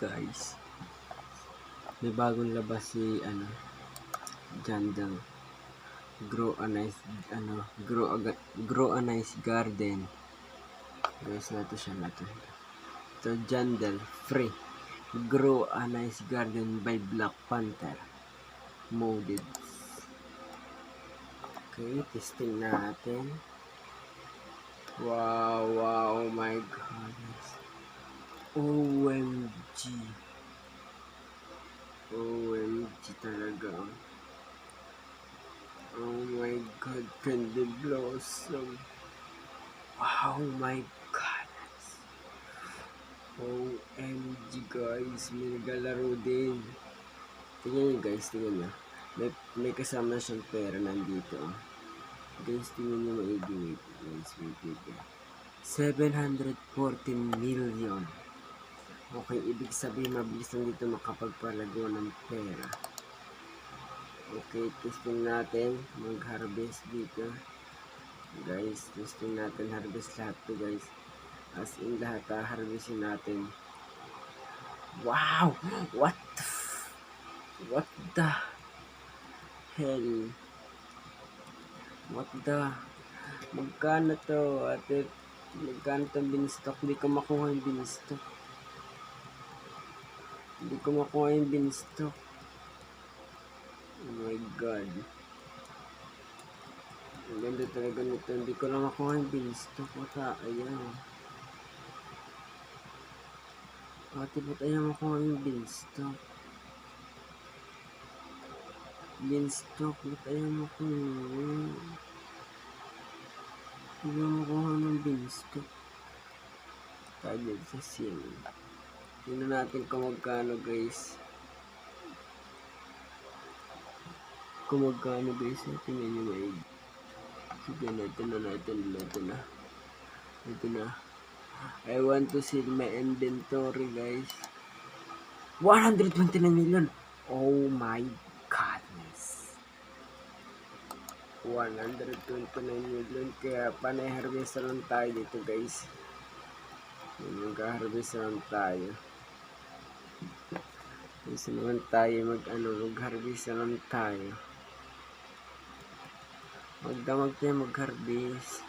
guys, may bagong labas si Jandel. Grow a nice garden. Guys, nato siya nato. So Jandel free. Grow a nice garden by Black Panther. Modded. Okay, testing natin. Wow, my goodness. OMG talaga. Oh my god, Candy Blossom. Wow, my goodness. OMG guys, may naglalaro din. Tingnan nyo guys, tingnan nyo. May kasama siyang pera nandito. Guys, tingnan nyo maigi. Wait. 714 million. Okay, ibig sabihin mabilis lang dito makapagpalago ng pera. Okay, testing natin mag-harvest dito. Guys, testing natin harvest lahat to guys. As in lahat harvestin natin. Wow! What the hell? Magkano to? Ate, magkano to binstock? Hindi ko makuha yung binstock. Oh my god. Ang ganda talaga nito. Hindi ko lang makuha yung binstock. Ayan. Ate, ba't ayaw makuha yung binstock? Ba't ayaw makuha? Ayaw makuha ng binstock. Tagad sa sim. Tingnan natin kung magkano guys. Tingnan nyo maig. Sige, ito na. I want to see my inventory guys. 129 million. Oh my goodness. 129 million. Kaya panay-harvest lang tayo dito guys. Mag-harvest lang tayo. Gusto naman tayo mag-harvest lang tayo. Magdamag tayo mag-harvest.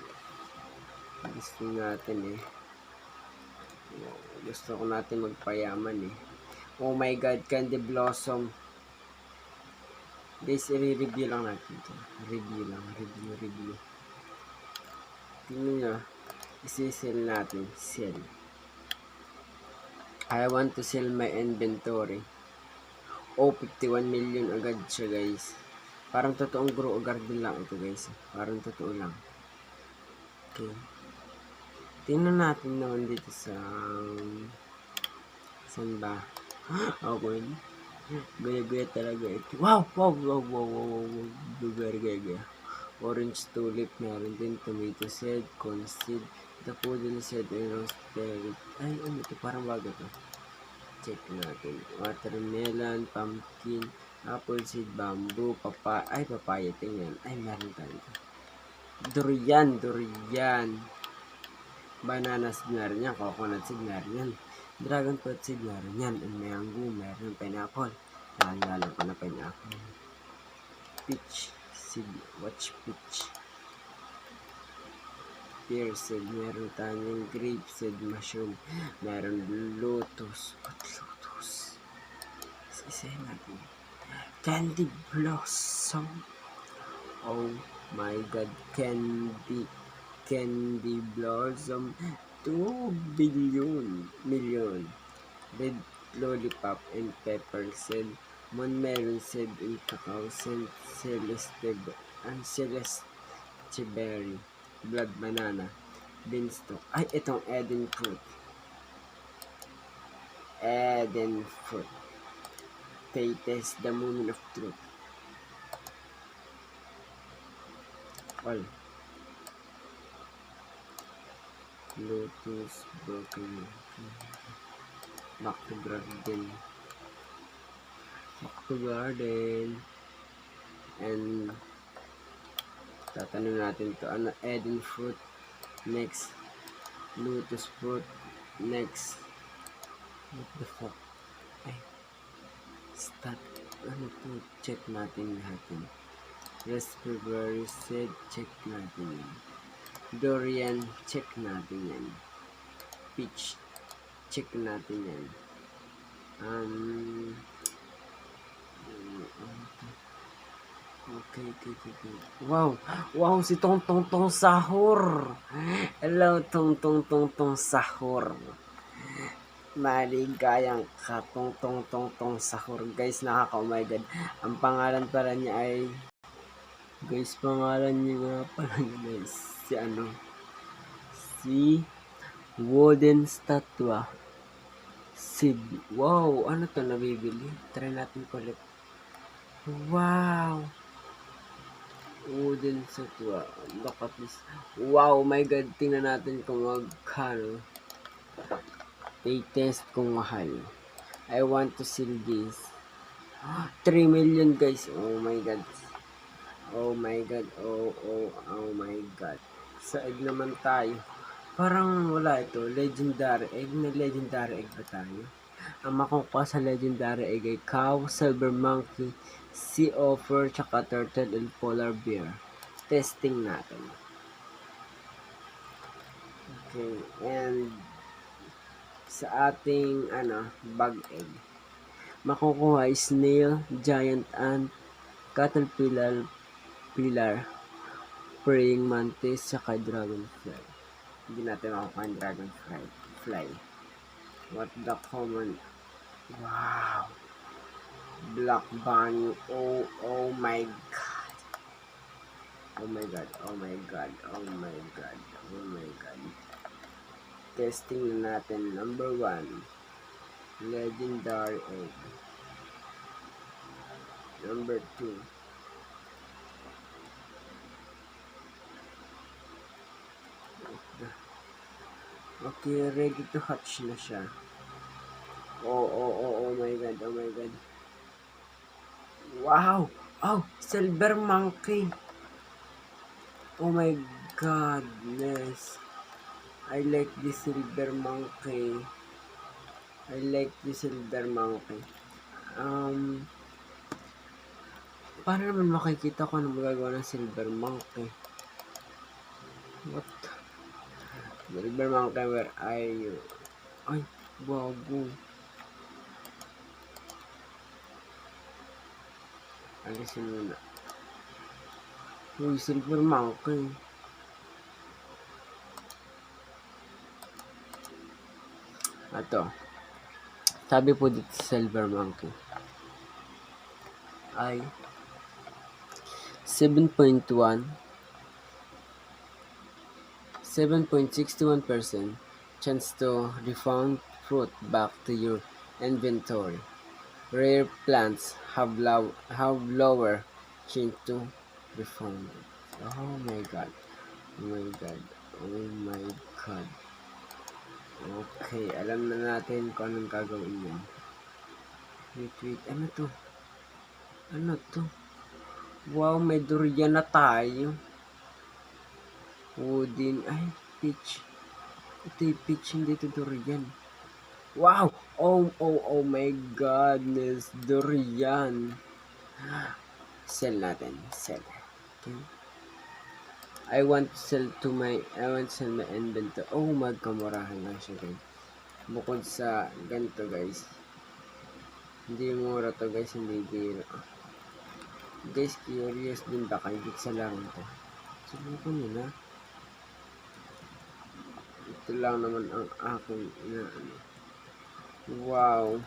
Gusto natin Gusto ko natin magpayaman Oh my god, Candy Blossom. Guys, i-review lang natin ito. Review. Tingnan nyo. Isi-sell natin. Sell. I want to sell my inventory. 51 million agad siya guys. Parang totoong grow garden lang ito guys. Parang totoo lang. Okay. Tingnan natin naman dito sa saan ba? Okay. Gaya talaga ito. Wow. Gaya. Orange tulip. Meron din tomato seed, corn seed, daffodil seed, and raspberry. Ay, ano ito? Parang bago to. Check natin. Watermelon, pumpkin, apple seed, bamboo, papaya. Tingnan. Ay, meron tayo. Durian. Banana seed meron yan. Coconut seed meron yan. Dragon fruit seed meron yan. And mango, meron pineapple. Lalo ko na pineapple. Peach seed. Watch peach. Pear seed. Meron tayong grape seed, mushroom. Meron lotus. What lotus? Isa-isahin natin. Candy Blossom. Oh my god. Candy Blossom 2 million. Red lollipop and pepper seed, melon seed and cacao seed, celeste berry, blood banana, beanstalk. Ay, itong Eden fruit. Taste the moment of truth. All. Lotus, broccoli, back to garden, and tatanong natin to Eden fruit, next lotus fruit, next what the fuck, Ay, stat. Ano to? Check natin lahat yun. Raspberry seed, check natin yan. Durian, check natin yan. Peach, check natin yan. Okay. Wow! Wow, si Tong Tong Tong Sahur! Hello, Tong Tong Tong Tong Sahur! Maligayang ka, Tong Tong Tong Tong Sahur. Guys, oh my god. Ang pangalan pala niya ay... Guys, pangalan niya nga pala niya guys. Si Wooden Statue. Wow, ano to nabibili? Try natin ulit. Wow! Wooden Statue. Look at this. Wow, my god. Tingnan natin kung magkano. I-test kung mahal. I want to sell this. 3 million guys. Oh my god. Oh my god. Oh my god. Sa egg naman tayo. Parang wala ito. Legendary egg. Na legendary egg ba tayo? Ang makukuha sa legendary egg ay cow, silver monkey, sea otter, tsaka turtle, and polar bear. Testing natin. Okay. And sa ating bag egg, makukuha ay snail, giant ant, caterpillar, praying mantis, tsaka dragonfly. Hindi natin makukuha ang dragonfly. What the common? Wow! Black bunny. Oh my god. Oh my god. Testing natin. Number 1. Legendary egg. Number 2. Okay, ready to hatch na siya. Oh my god. Wow! Oh, silver monkey. Oh my goodness. I like this silver monkey. Paano naman makikita ko ano magagawa ng silver monkey? What? Silver monkey, where are you? Ay, bago. Alisin muna. Uy, silver monkey. Ato. Sabi po dito silver monkey ay 7.61% chance to refund fruit back to your inventory. Rare plants have lower chance to refund. Oh my god. Okay, alam na natin kung anong gagawin yan. Wait. Ano to? Wow, may durian na tayo. Wooden. Ay, peach. Ito yung peach, hindi ito durian. Wow! Oh my goodness. Durian. Sell natin. Sell. Okay. I want to sell my inventory. Oh, magkamurahan lang siya guys. Bukod sa ganito guys. Hindi mura to guys, hindi biro. Guys, curious din ba kayo dito sa lang ito? Subukan nyo na. Ito lang naman ang aking Wow.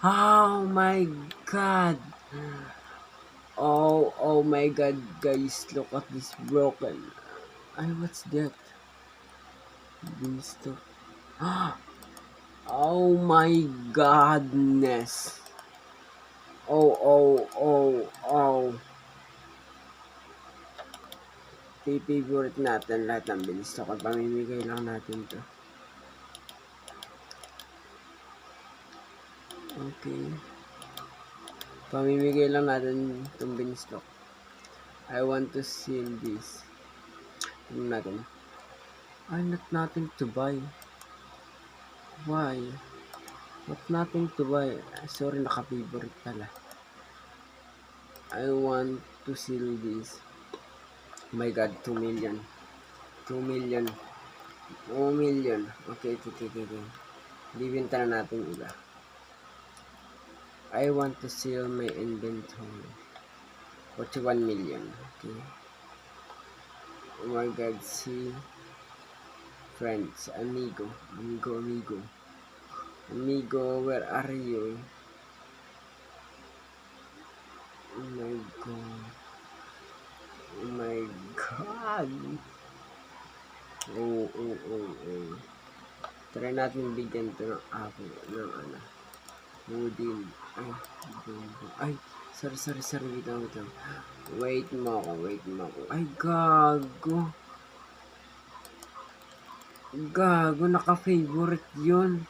Oh my god. Oh my god, guys, look at this broken. Ay, what's that? Beanstalk. Oh my godness. Oh. Favorite natin lahat ng beanstalk at pamimigay lang natin to. Okay. Pamimigay lang natin itong beanstalk. I want to seal this. Tingnan natin. Ay, not nothing to buy. Why? Not nothing to buy. Sorry, naka-favorite pala. I want to seal this. Oh my god, 2 million. 2 million. 2 million. Okay. Bibinta na natin iba. I want to seal my inventory. 41 million. Okay. Oh my god, see. Friends, amigo, where are you? Oh my god. Oh my god. Oh. Try natin bigyan to ng apple, ng ano. Woodin. Ay, sorry, wait lang. Wait mo ako. Ay, gago. Naka-favorite yun.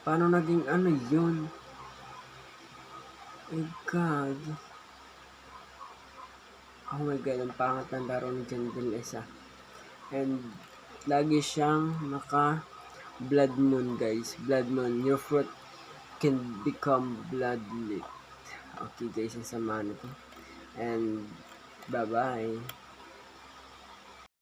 Paano naging ano yun? Ay, gago. Oh my god, ang pangat ng laro ni Jandel isa. And, lagi siyang naka blood moon, guys. Blood moon. Your fruit can become blood lit. Okay, guys, ang sama nito. And, bye-bye.